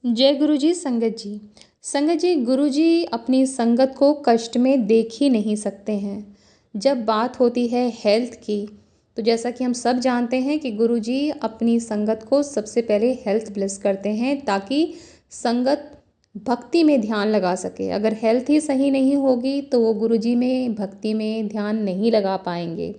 जय गुरु जी, संगत जी। संगत जी, गुरु जी अपनी संगत को कष्ट में देख ही नहीं सकते हैं। जब बात होती है हेल्थ की, तो जैसा कि हम सब जानते हैं कि गुरु जी अपनी संगत को सबसे पहले हेल्थ ब्लेस करते हैं ताकि संगत भक्ति में ध्यान लगा सके। अगर हेल्थ ही सही नहीं होगी तो वो गुरु जी में भक्ति में ध्यान नहीं लगा पाएंगे।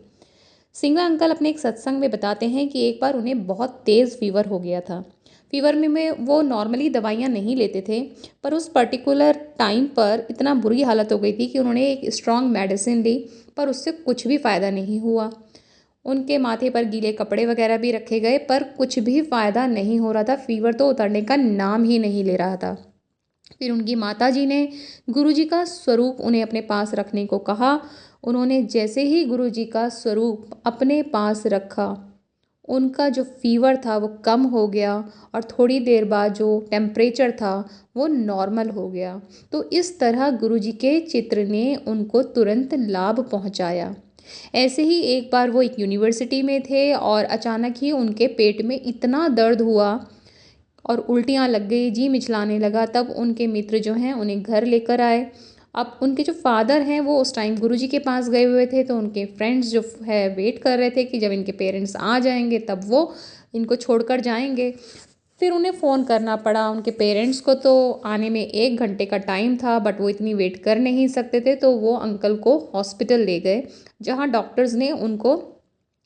सिंघा अंकल अपने एक सत्संग में बताते हैं कि एक बार उन्हें बहुत तेज़ फीवर हो गया था। फीवर में वो नॉर्मली दवाइयाँ नहीं लेते थे, पर उस पर्टिकुलर टाइम पर इतना बुरी हालत हो गई थी कि उन्होंने एक स्ट्रॉन्ग मेडिसिन ली, पर उससे कुछ भी फ़ायदा नहीं हुआ। उनके माथे पर गीले कपड़े वगैरह भी रखे गए, पर कुछ भी फ़ायदा नहीं हो रहा था। फीवर तो उतरने का नाम ही नहीं ले रहा था। फिर उनकी माताजी ने गुरुजी का स्वरूप उन्हें अपने पास रखने को कहा। उन्होंने जैसे ही गुरुजी का स्वरूप अपने पास रखा, उनका जो फ़ीवर था वो कम हो गया और थोड़ी देर बाद जो टेम्परेचर था वो नॉर्मल हो गया। तो इस तरह गुरुजी के चित्र ने उनको तुरंत लाभ पहुंचाया। ऐसे ही एक बार वो एक यूनिवर्सिटी में थे और अचानक ही उनके पेट में इतना दर्द हुआ और उल्टियाँ लग गई, जी मिचलाने लगा। तब उनके मित्र जो हैं उन्हें घर लेकर आए। अब उनके जो फादर हैं वो उस टाइम गुरुजी के पास गए हुए थे, तो उनके फ्रेंड्स जो है वेट कर रहे थे कि जब इनके पेरेंट्स आ जाएंगे तब वो इनको छोड़कर जाएंगे। फिर उन्हें फ़ोन करना पड़ा उनके पेरेंट्स को, तो आने में 1 घंटे का टाइम था, बट वो इतनी वेट कर नहीं सकते थे, तो वो अंकल को हॉस्पिटल ले गए, जहाँ डॉक्टर्स ने उनको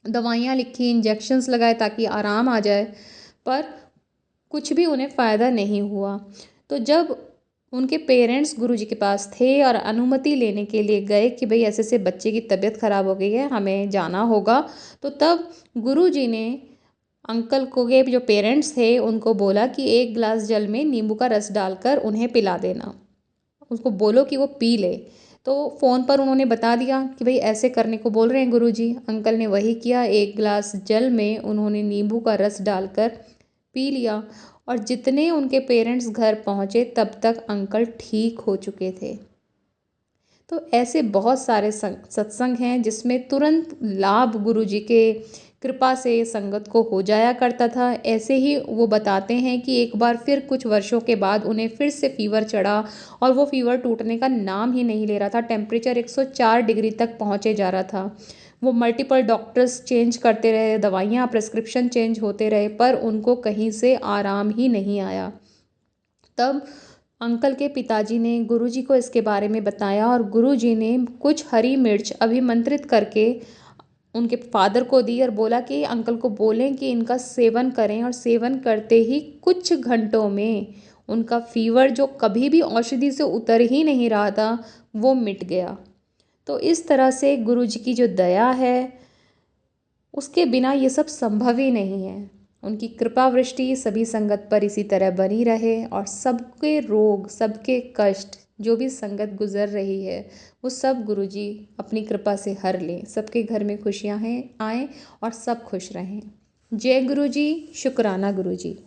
दवाइयाँ लिखी, इंजेक्शंस लगाए ताकि आराम आ जाए, पर कुछ भी उन्हें फ़ायदा नहीं हुआ। तो जब उनके पेरेंट्स गुरुजी के पास थे और अनुमति लेने के लिए गए कि भाई ऐसे ऐसे बच्चे की तबीयत ख़राब हो गई है, हमें जाना होगा, तो तब गुरुजी ने अंकल को के जो पेरेंट्स थे उनको बोला कि 1 गिलास जल में नींबू का रस डालकर उन्हें पिला देना, उसको बोलो कि वो पी ले। तो फ़ोन पर उन्होंने बता दिया कि भाई ऐसे करने को बोल रहे हैं गुरुजी। अंकल ने वही किया, 1 गिलास जल में उन्होंने नींबू का रस डालकर पी लिया और जितने उनके पेरेंट्स घर पहुँचे तब तक अंकल ठीक हो चुके थे। तो ऐसे बहुत सारे सत्संग हैं जिसमें तुरंत लाभ गुरुजी के कृपा से संगत को हो जाया करता था। ऐसे ही वो बताते हैं कि एक बार फिर कुछ वर्षों के बाद उन्हें फिर से फीवर चढ़ा और वो फीवर टूटने का नाम ही नहीं ले रहा था। टेम्परेचर 104 डिग्री तक पहुँचे जा रहा था। वो मल्टीपल डॉक्टर्स चेंज करते रहे, दवाइयाँ प्रिस्क्रिप्शन चेंज होते रहे, पर उनको कहीं से आराम ही नहीं आया। तब अंकल के पिताजी ने गुरुजी को इसके बारे में बताया और गुरुजी ने कुछ हरी मिर्च अभिमंत्रित करके उनके फादर को दी और बोला कि अंकल को बोलें कि इनका सेवन करें, और सेवन करते ही कुछ घंटों में उनका फीवर जो कभी भी औषधि से उतर ही नहीं रहा था वो मिट गया। तो इस तरह से गुरुजी की जो दया है उसके बिना ये सब संभव ही नहीं है। उनकी कृपा वृष्टि सभी संगत पर इसी तरह बनी रहे और सबके रोग, सबके कष्ट जो भी संगत गुजर रही है वो सब गुरुजी अपनी कृपा से हर लें, सबके घर में खुशियाँ हैं आएँ और सब खुश रहें। जय गुरुजी, शुक्राना गुरुजी।